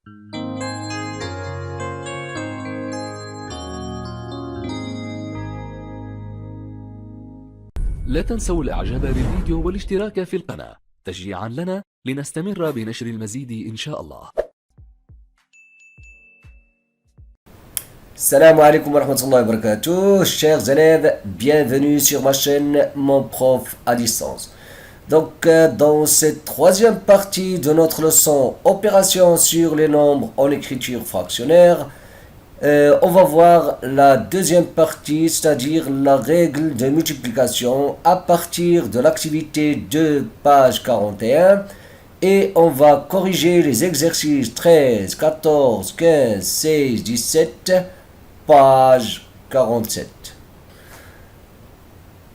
لا تنسوا الإعجاب بالفيديو والاشتراك في القناة تشجيعا لنا لنستمر بنشر المزيد إن شاء الله. Salam alaikum wa rahmatullahi wa barakatuh, chers élèves, bienvenue sur ma chaîne Mon Prof à distance. Donc dans cette troisième partie de notre leçon opération sur les nombres en écriture fractionnaire, on va voir la deuxième partie, c'est-à-dire la règle de multiplication à partir de l'activité 2, page 41. Et on va corriger les exercices 13, 14, 15, 16, 17, page 47.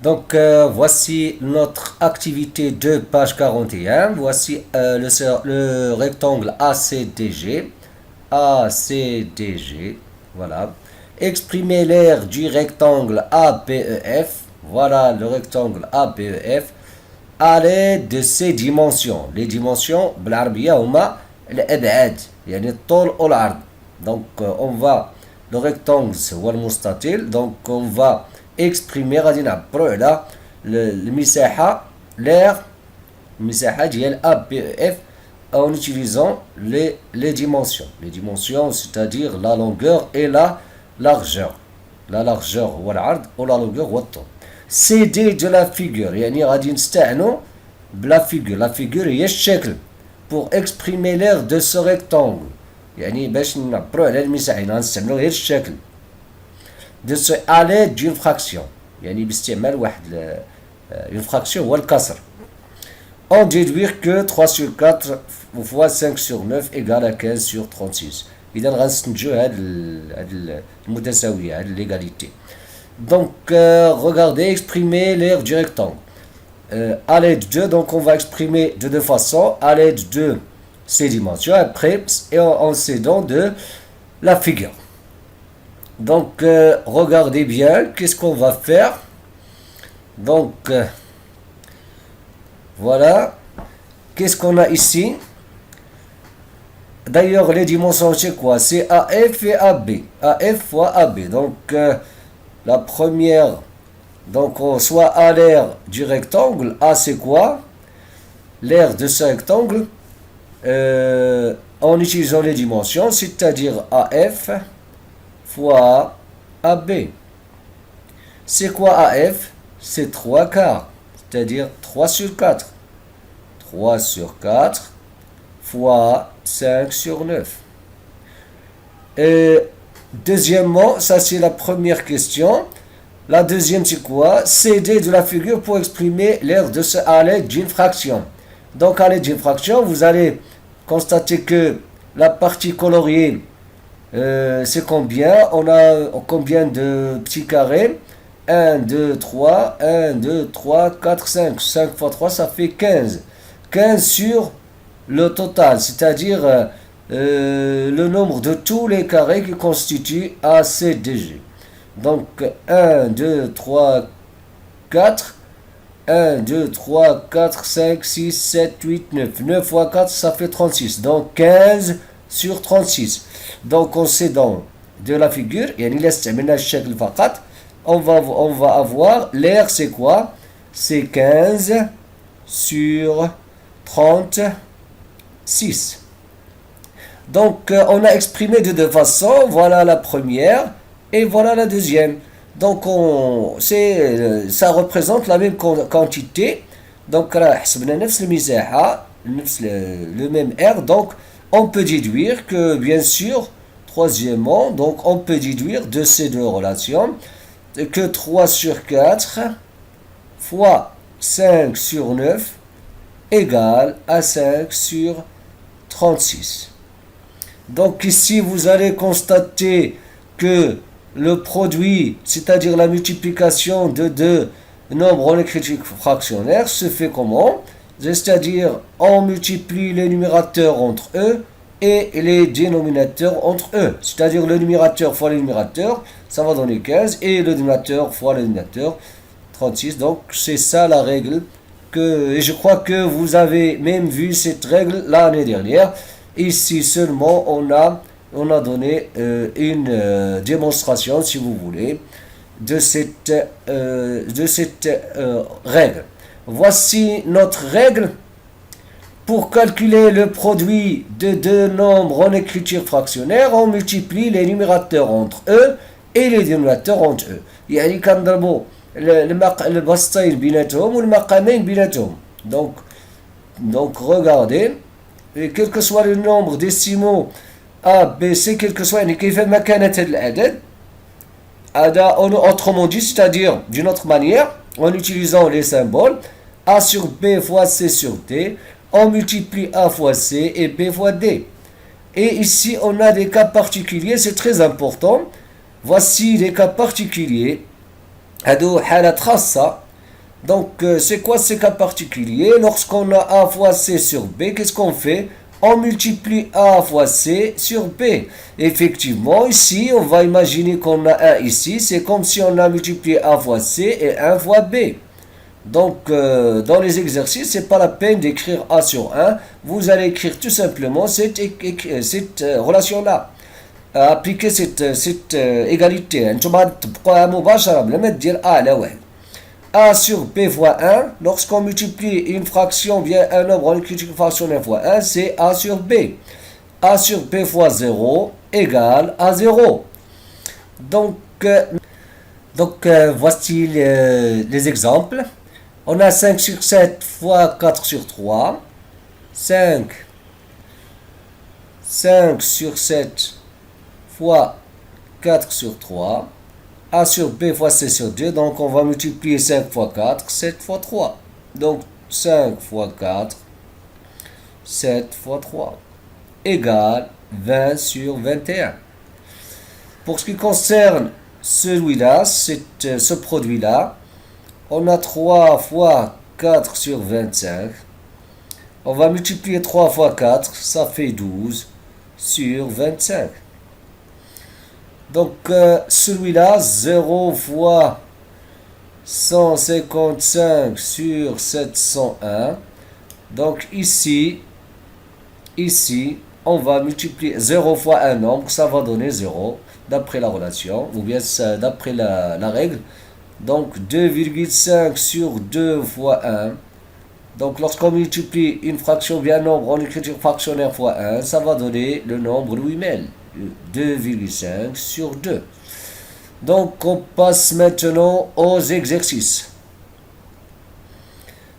Donc voici notre activité 2, page 41. Voici le rectangle ACDG. ACDG. Voilà. Exprimer l'aire du rectangle ABEF. Voilà le rectangle ABEF à l'aide de ses dimensions. Les dimensions, بالعربية هما الأبعاد يعني الطول والعرض. Donc on va le rectangle هو المستطيل. Donc on va exprimer غادي نعبروا على المساحة l'aire المساحة ديال ABEF en utilisant les dimensions. Les dimensions, c'est-à-dire la longueur et la largeur. La largeur هو العرض و la longueur هو الطول. CD de la figure يعني غادي نستعنوا بلا figure. La figure هي الشكل pour exprimer l'aire de ce rectangle. يعني باش نعبروا على المساحة غنستعملوا غير الشكل. De ce à l'aide d'une fraction يعني باستعمال واحد une fraction هو الكسر. On déduire que 3 sur 4 fois 5 sur 9 égale à 15 sur 36. إذا غنستنتجوا هاد المتساوية هاد l'égalité. Donc regardez, exprimer l'aire du rectangle. À l'aide de, donc on va exprimer de deux façons, à l'aide de ses dimensions, après et en s'aidant de la figure. Donc regardez bien, qu'est-ce qu'on va faire. Donc voilà, qu'est-ce qu'on a ici. D'ailleurs les dimensions c'est quoi? C'est AF et AB, AF fois AB. Donc la première, donc soit à l'aire du rectangle, A c'est quoi? L'aire de ce rectangle en utilisant les dimensions, c'est-à-dire AF fois AB. C'est quoi AF? C'est 3 quarts, c'est-à-dire 3 sur 4. 3 sur 4 fois 5 sur 9. Et deuxièmement, ça c'est la première question. La deuxième c'est quoi? CD de la figure pour exprimer l'aire de ce à l'aide d'une fraction. Donc à l'aide d'une fraction, vous allez constater que la partie coloriée, c'est combien? On a combien de petits carrés? 1, 2, 3, 1, 2, 3, 4, 5. 5 fois 3, ça fait 15. 15 sur le total, c'est-à-dire le nombre de tous les carrés qui constituent ACDG. Donc 1, 2, 3, 4. 1, 2, 3, 4, 5, 6, 7, 8, 9. 9 fois 4, ça fait 36. Donc 15 sur 36. Donc en s'aidant de la figure, on va avoir l'aire, c'est quoi? C'est 15 sur 36. Donc on a exprimé de deux façons. Voilà la première et voilà la deuxième. Donc ça représente la même quantité. Donc le même R. Donc on peut déduire que bien sûr, troisièmement, donc on peut déduire de ces deux relations que 3 sur 4 fois 5 sur 9 égale à 5 sur 36. Donc ici, vous allez constater que le produit, c'est-à-dire la multiplication de deux nombres en écriture fractionnaire, se fait comment? C'est-à-dire, on multiplie les numérateurs entre eux et les dénominateurs entre eux. C'est-à-dire, le numérateur fois le numérateur, ça va donner 15, et le dénominateur fois le dénominateur, 36. Donc, c'est ça la règle. Et je crois que vous avez même vu cette règle l'année dernière. Ici seulement on a donné une démonstration, si vous voulez, de cette règle. Voici notre règle pour calculer le produit de deux nombres en écriture fractionnaire. On multiplie les numérateurs entre eux et les dénominateurs entre eux. يعني كنضربوا البسطين بيناتهم والمقامين بيناتهم. Donc regardez, et quel que soit le nombre décimaux A, B, C, quel que soit, كيف ما كانت هذه الأعداد, autrement dit, c'est-à-dire d'une autre manière, en utilisant les symboles A sur B fois C sur D, on multiplie A fois C et B fois D. Et ici, on a des cas particuliers, c'est très important. Voici les cas particuliers. Donc, c'est quoi ces cas particuliers? Lorsqu'on a A fois C sur B, qu'est-ce qu'on fait? On multiplie A fois C sur B. Effectivement, ici, on va imaginer qu'on a 1 ici. C'est comme si on a multiplié A fois C et 1 fois B. Donc, dans les exercices, c'est pas la peine d'écrire A sur 1. Vous allez écrire tout simplement cette relation-là. Appliquer cette égalité. A sur B fois 1, lorsqu'on multiplie une fraction via un nombre en écriture fractionnaire fois 1, c'est A sur B. A sur B fois 0 égale à 0. Donc voici les exemples. On a 5 sur 7 fois 4 sur 3. 5 sur 7 fois 4 sur 3. A sur B fois C sur 2. Donc on va multiplier 5 fois 4, 7 fois 3. Donc 5 fois 4, 7 fois 3 égale 20 sur 21. Pour ce qui concerne celui-là, ce produit-là, on a 3 fois 4 sur 25. On va multiplier 3 fois 4, ça fait 12 sur 25. Donc celui-là, 0 fois 155 sur 701. Donc ici, on va multiplier 0 fois un nombre, ça va donner 0, d'après la relation, ou bien d'après la règle. Donc 2,5 sur 2 fois 1. Donc lorsqu'on multiplie une fraction via un nombre en écriture fractionnaire fois 1, ça va donner le nombre lui-même. 2,5 sur 2. Donc on passe maintenant aux exercices.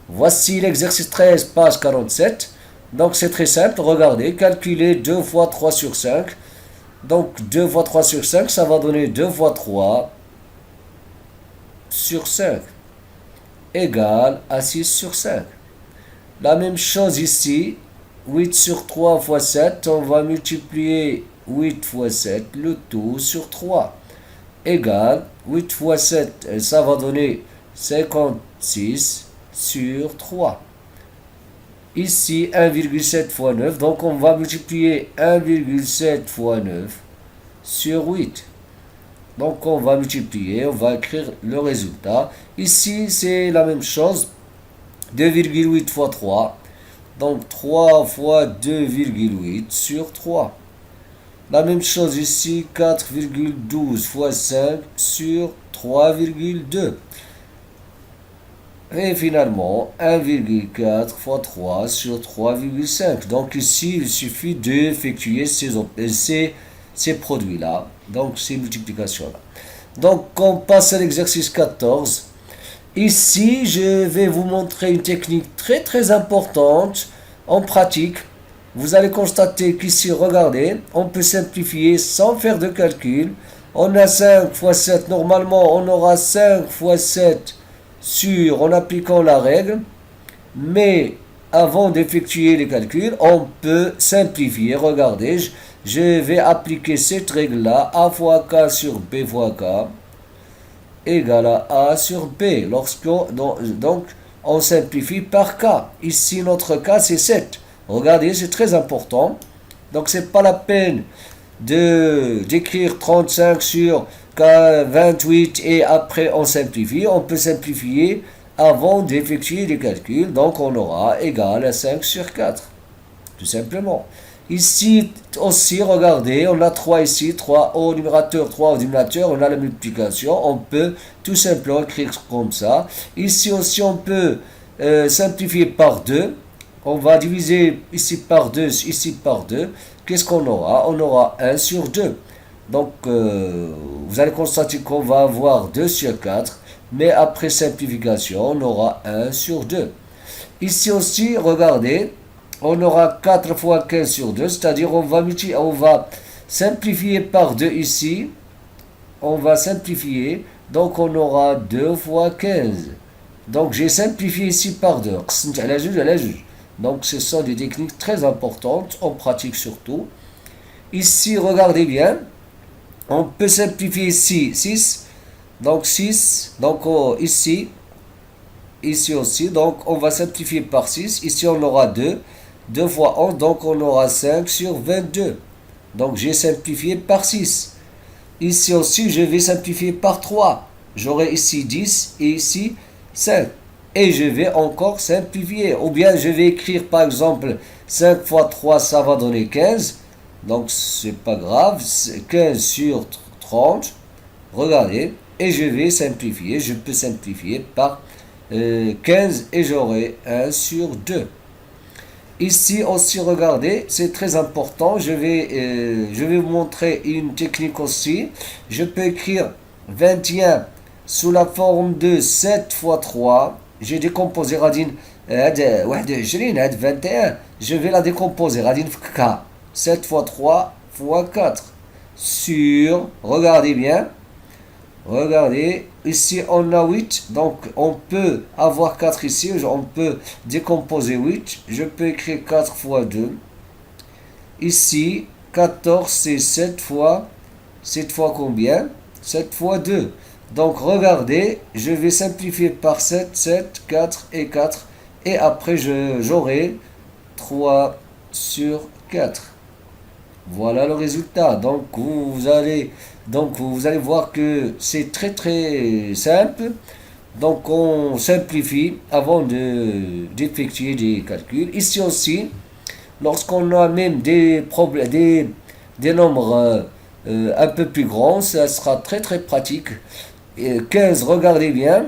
Voici l'exercice 13, page 47. Donc c'est très simple, regardez, calculez 2 fois 3 sur 5. Donc 2 fois 3 sur 5, ça va donner 2 fois 3 sur 5 égale à 6 sur 5. La même chose ici, 8 sur 3 fois 7, on va multiplier 8 fois 7, le tout sur 3, égale 8 fois 7, ça va donner 56 sur 3. Ici, 1,7 fois 9, donc on va multiplier 1,7 fois 9 sur 8. Donc on va multiplier, on va écrire le résultat. Ici, c'est la même chose, 2,8 fois 3, donc 3 fois 2,8 sur 3. La même chose ici, 4,12 fois 5 sur 3,2. Et finalement, 1,4 fois 3 sur 3,5. Donc ici, il suffit d'effectuer ces produits-là, donc ces multiplications-là. Donc on passe à l'exercice 14. Ici, je vais vous montrer une technique très très importante en pratique. Vous allez constater qu'ici, regardez, on peut simplifier sans faire de calcul. On a 5 fois 7, normalement on aura 5 fois 7 en appliquant la règle. Mais avant d'effectuer les calculs, on peut simplifier. Regardez, je vais appliquer cette règle-là, A fois K sur B fois K égale à A sur B. Donc, on simplifie par K. Ici, notre K, c'est 7. Regardez, c'est très important. Donc, c'est pas la peine d'écrire 35 sur 28 et après on simplifie. On peut simplifier avant d'effectuer les calculs. Donc, on aura égal à 5 sur 4. Tout simplement. Ici aussi, regardez, on a 3 ici, 3 au numérateur, 3 au dénominateur, on a la multiplication, on peut tout simplement écrire comme ça. Ici aussi, on peut simplifier par 2. On va diviser ici par 2, ici par 2. Qu'est-ce qu'on aura? On aura 1 sur 2. Donc, vous allez constater qu'on va avoir 2 sur 4. Mais après simplification, on aura 1 sur 2. Ici aussi, regardez, on aura 4 fois 15 sur 2, c'est-à-dire on va simplifier par 2 ici. On va simplifier, donc on aura 2 fois 15. Donc j'ai simplifié ici par 2. Donc ce sont des techniques très importantes, on pratique surtout. Ici, regardez bien, on peut simplifier ici 6. Donc 6, donc ici aussi, donc on va simplifier par 6. Ici on aura 2. 2 fois 11, donc on aura 5 sur 22. Donc j'ai simplifié par 6. Ici aussi, je vais simplifier par 3. J'aurai ici 10 et ici 5. Et je vais encore simplifier. Ou bien je vais écrire par exemple 5 fois 3, ça va donner 15. Donc c'est pas grave. 15 sur 30. Regardez. Et je vais simplifier. Je peux simplifier par 15 et j'aurai 1 sur 2. Ici aussi, regardez, c'est très important. Je vais vous montrer une technique aussi. Je peux écrire 21 sous la forme de 7 fois 3. J'ai décomposé radine 21. Je vais la décomposer. Radine K. 7 fois 3 fois 4. Sur, regardez bien. Regardez, ici on a 8, donc on peut avoir 4 ici, on peut décomposer 8, je peux écrire 4 fois 2. Ici, 14 c'est 7 fois combien? 7 fois 2. Donc regardez, je vais simplifier par 7, 7, 4 et 4, et après j'aurai 3 sur 4. Voilà le résultat. Donc vous allez voir que c'est très très simple. Donc on simplifie avant d'effectuer des calculs. Ici aussi, lorsqu'on a même des nombres un peu plus grands, ça sera très très pratique. 15, regardez bien.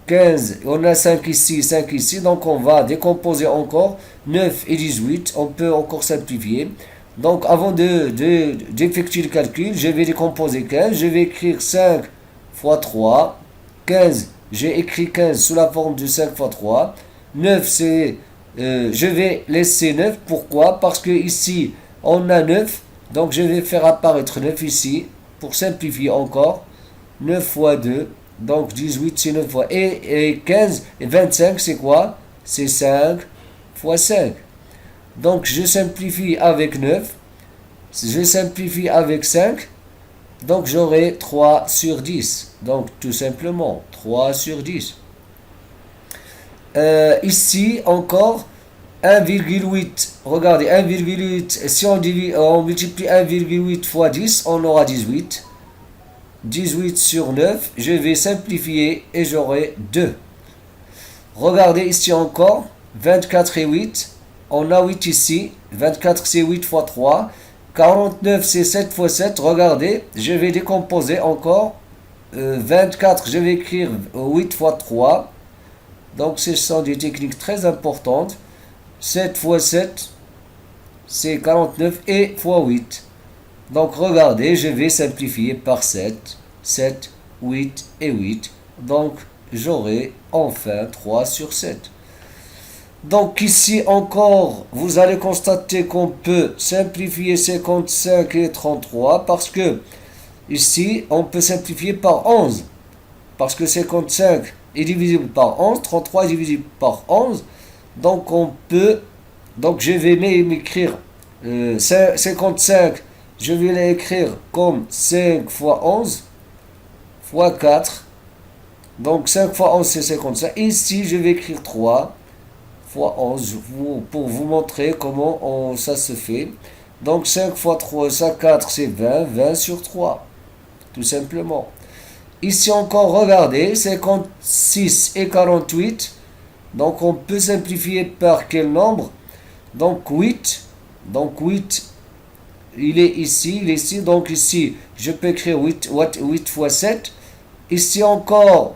15, on a 5 ici, 5 ici, donc on va décomposer encore 9 et 18, on peut encore simplifier. Donc avant d'effectuer le calcul, je vais décomposer 15, je vais écrire 5 fois 3, 15, j'ai écrit 15 sous la forme de 5 fois 3, 9 c'est, je vais laisser 9, pourquoi? Parce que ici on a 9, donc je vais faire apparaître 9 ici, pour simplifier encore, 9 fois 2, donc 18 c'est 9 fois, et 15, et 25 c'est quoi? C'est 5 fois 5. Donc je simplifie avec 9, je simplifie avec 5, donc j'aurai 3 sur 10. Donc tout simplement 3 sur 10. Ici encore 1,8. Regardez, 1,8, si on multiplie 1,8 fois 10, on aura 18. 18 sur 9, je vais simplifier et j'aurai 2. Regardez ici encore, 24 et 8. On a 8 ici, 24 c'est 8 fois 3, 49 c'est 7 fois 7, regardez, je vais décomposer encore, 24 je vais écrire 8 fois 3, donc ce sont des techniques très importantes, 7 fois 7 c'est 49 et fois 8, donc regardez, je vais simplifier par 7, 7, 8 et 8, donc j'aurai enfin 3 sur 7. Donc ici encore, vous allez constater qu'on peut simplifier 55 et 33 parce que ici, on peut simplifier par 11. Parce que 55 est divisible par 11, 33 est divisible par 11. Donc on peut, donc je vais m'écrire 55, je vais l'écrire comme 5 fois 11 fois 4. Donc 5 fois 11 c'est 55. Ici, je vais écrire 3 fois 11 pour vous montrer comment ça se fait. Donc 5 fois 3, ça 4 c'est 20, 20 sur 3, tout simplement. Ici encore, regardez, 56 et 48, donc on peut simplifier par quel nombre? Donc 8, Donc 8, il est ici, donc ici, je peux écrire 8 fois 7. Ici encore,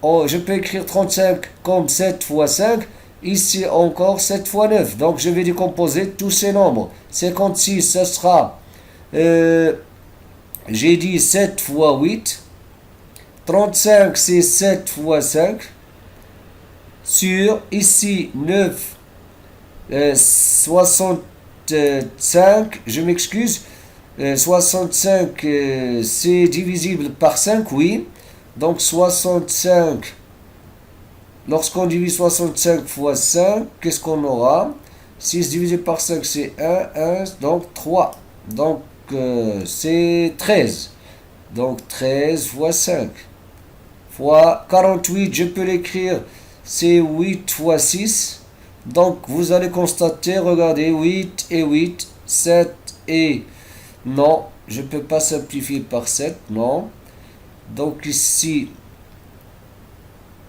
je peux écrire 35 comme 7 fois 5. Ici encore 7 fois 9. Donc je vais décomposer tous ces nombres. 56, ce sera, j'ai dit 7 fois 8. 35, c'est 7 fois 5. Sur, ici, 9, 65, je m'excuse. 65, c'est divisible par 5, oui. Donc 65, lorsqu'on divise 65 fois 5, qu'est-ce qu'on aura? 6 divisé par 5, c'est 1, donc 3. Donc c'est 13. Donc 13 fois 5. Fois 48, je peux l'écrire, c'est 8 fois 6. Donc vous allez constater, regardez, 8 et 8, 7 et... Non, je ne peux pas simplifier par 7, non. Donc ici,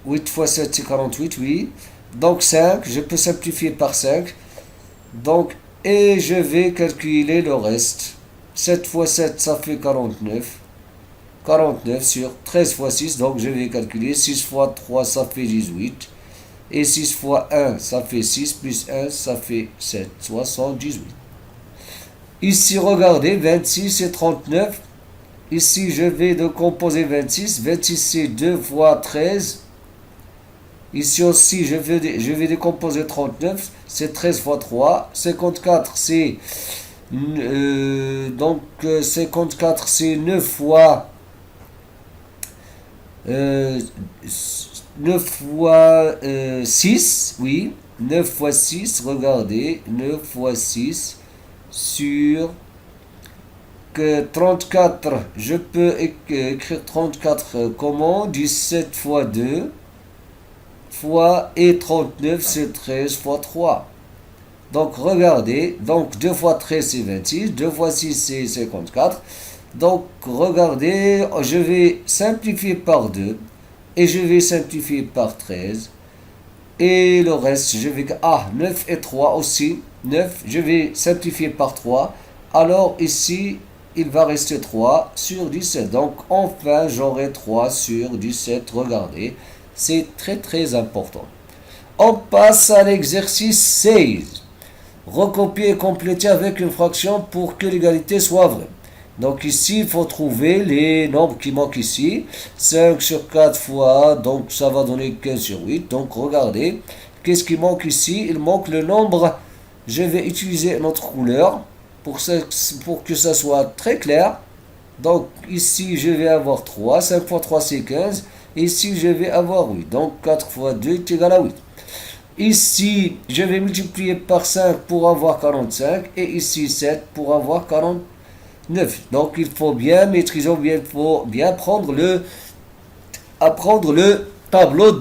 8 fois 7, c'est 48, oui. Donc 5, je peux simplifier par 5. Donc, et je vais calculer le reste. 7 fois 7, ça fait 49. 49 sur 13 fois 6, donc je vais calculer. 6 fois 3, ça fait 18. Et 6 fois 1, ça fait 6, plus 1, ça fait 7, 78. Ici, regardez, 26 et 39. Ici, je vais décomposer 26. 26, c'est 2 fois 13. Ici aussi, je vais décomposer 39. C'est 13 fois 3. 54, c'est... donc, 54, c'est 9 fois... 9 fois 6, oui. 9 fois 6, regardez. 9 fois 6 sur que 34, je peux écrire 34 comment? 17 fois 2 fois et 39, c'est 13 fois 3. Donc regardez, donc 2 fois 13 c'est 26, 2 fois 6 c'est 54. Donc regardez, je vais simplifier par 2 et je vais simplifier par 13. Et le reste, je vais... 9 et 3 aussi. 9, je vais simplifier par 3. Alors ici, il va rester 3 sur 17. Donc enfin, j'aurai 3 sur 17. Regardez, c'est très très important. On passe à l'exercice 16. Recopier et compléter avec une fraction pour que l'égalité soit vraie. Donc ici, il faut trouver les nombres qui manquent ici. 5 sur 4 fois, donc ça va donner 15 sur 8. Donc regardez, qu'est-ce qui manque ici? Il manque le nombre. Je vais utiliser notre couleur pour que ça soit très clair. Donc ici, je vais avoir 3. 5 fois 3, c'est 15. Ici, je vais avoir 8. Donc 4 fois 2 est égal à 8. Ici, je vais multiplier par 5 pour avoir 45. Et ici, 7 pour avoir 49. Donc il faut bien maîtriser, il faut bien apprendre le tableau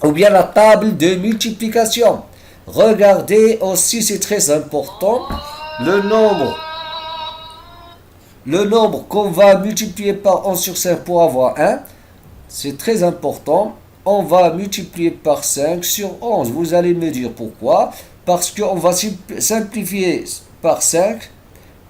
ou bien la table de multiplication. Regardez aussi, c'est très important, le nombre qu'on va multiplier par 11 sur 5 pour avoir 1, c'est très important. On va multiplier par 5 sur 11. Vous allez me dire pourquoi. Parce qu'on va simplifier par 5.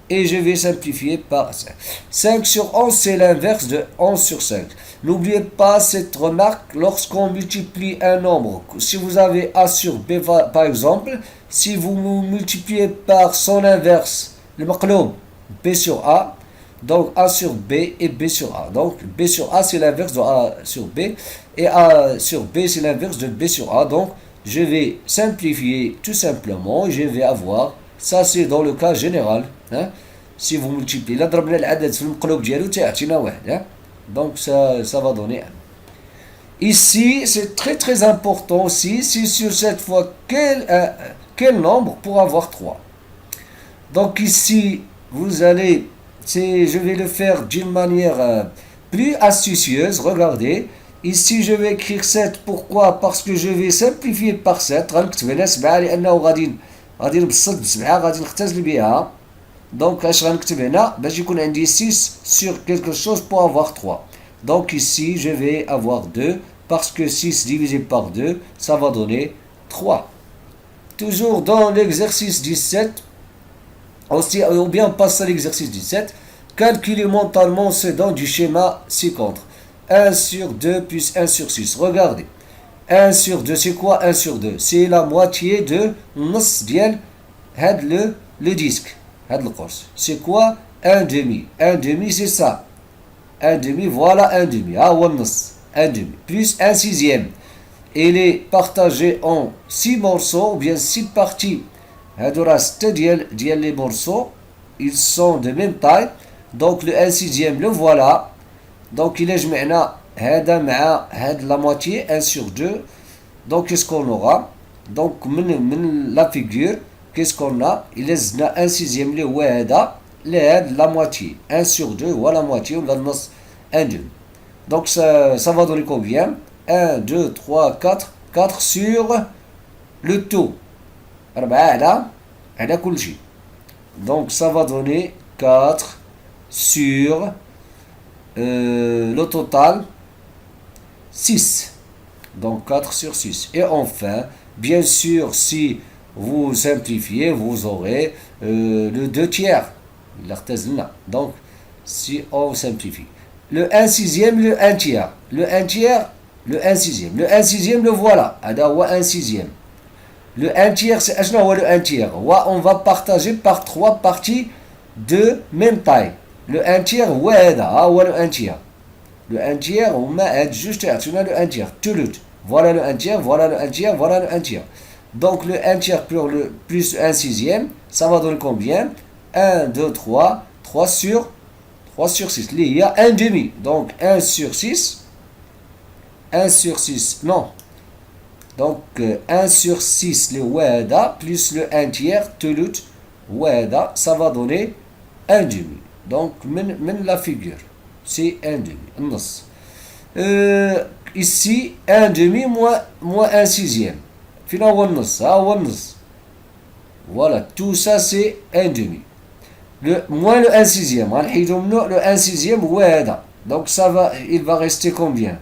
Et je vais simplifier par 5. 5 sur 11, c'est l'inverse de 11 sur 5. N'oubliez pas cette remarque lorsqu'on multiplie un nombre. Si vous avez A sur B, par exemple, si vous multipliez par son inverse, le maqloub, B sur A, donc A sur B et B sur A. Donc B sur A, c'est l'inverse de A sur B. Et A sur B, c'est l'inverse de B sur A. Donc je vais simplifier tout simplement. Je vais avoir... Ça, c'est dans le cas général. Hein? Si vous multipliez, donc ça va donner 1. Ici, c'est très très important aussi. Si sur cette fois, quel nombre pour avoir 3? Donc ici, vous allez, je vais le faire d'une manière plus astucieuse. Regardez. Ici, je vais écrire 7. Pourquoi? Parce que je vais simplifier par 7. غادي نبسط بسبعة غادي نختزل بها دونك اش غنكتب هنا باش يكون عندي 6 sur quelque chose pour avoir 3. Donc ici je vais avoir 2 parce que 6 divisé par 2 ça va donner 3. Toujours dans l'exercice 17, Ou bien on passe à l'exercice 17. Calculer mentalement ce dont du schéma ci-contre. 1 sur 2 plus 1 sur 6. Regardez. 1 sur 2, c'est quoi 1 sur 2? C'est la moitié de نص ديال هاد le disque. هاد القرص. C'est quoi 1 demi? 1 demi, c'est ça. 1 demi, voilà 1 demi. Ah, والنص. 1 demi. Plus 1 sixième. Il est partagé en 6 morceaux, ou bien 6 parties. هادو راه 6 ديال les morceaux. Ils sont de même taille. Donc le 1 sixième, le voilà. Donc il est جمعنا هذا مع هاد la moitié 1 sur 2. Donc qu'est-ce qu'on aura? Donc من la figure qu'est-ce qu'on a? Il est 1 sixième اللي هو هذا la moitié 1 sur 2 ou la moitié ou la النص 1 demi. Donc ça va donner combien? 1, 2, 3, 4 4 sur le tout 4 على كل شيء. Donc ça va donner 4 sur le total 6. Donc 4 sur 6. Et enfin, bien sûr, si vous simplifiez, vous aurez le 2 tiers. Donc, si on simplifie. Le 1 sixième, le 1 tiers. Le 1 tiers, le 1 sixième. Le 1 sixième, le voilà. Alors, 1 sixième. Le 1 tiers, c'est le 1 tiers. On va partager par 3 parties de même taille. Le 1 tiers, le 1 tiers. Le 1 tiers, on met juste le 1 tiers. Voilà le 1 tiers, voilà le 1 tiers, voilà le 1 tiers. Donc le 1 tiers plus 1 sixième, ça va donner combien? 1, 2, 3, 3 sur 6. Il y a 1 demi. Donc 1 sur 6. 1 sur 6, non. Donc 1 sur 6, le wada, plus le 1 tiers, tulut, wada, ça va donner 1 demi. Donc la figure, c'est 1 demi. Ici, 1 demi moins 1 sixième. Finalement, voilà, tout ça c'est 1 demi. Moins le 1 sixième. Le 1 sixième, wada. Donc il va rester combien?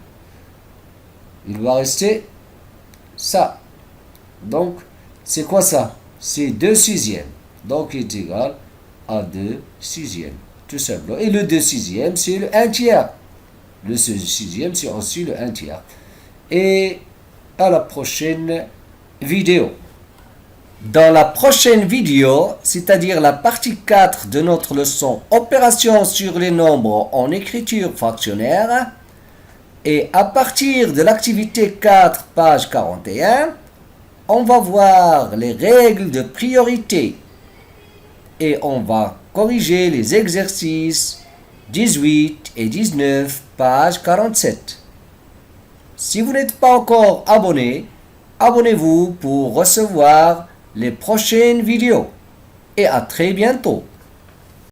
Il va rester ça. Donc, c'est quoi ça? C'est 2 sixièmes. Donc, il est égal à 2 sixièmes. Tout simplement. Et le 2 sixièmes, c'est le 1 tiers. Le 6 sixième, c'est aussi le 1 tiers. Et à la prochaine vidéo. Dans la prochaine vidéo, c'est-à-dire la partie 4 de notre leçon Opération sur les nombres en écriture fractionnaire, et à partir de l'activité 4, page 41, on va voir les règles de priorité et on va corriger les exercices 18 et 19, page 47. Si vous n'êtes pas encore abonné, abonnez-vous pour recevoir les prochaines vidéos. Et à très bientôt.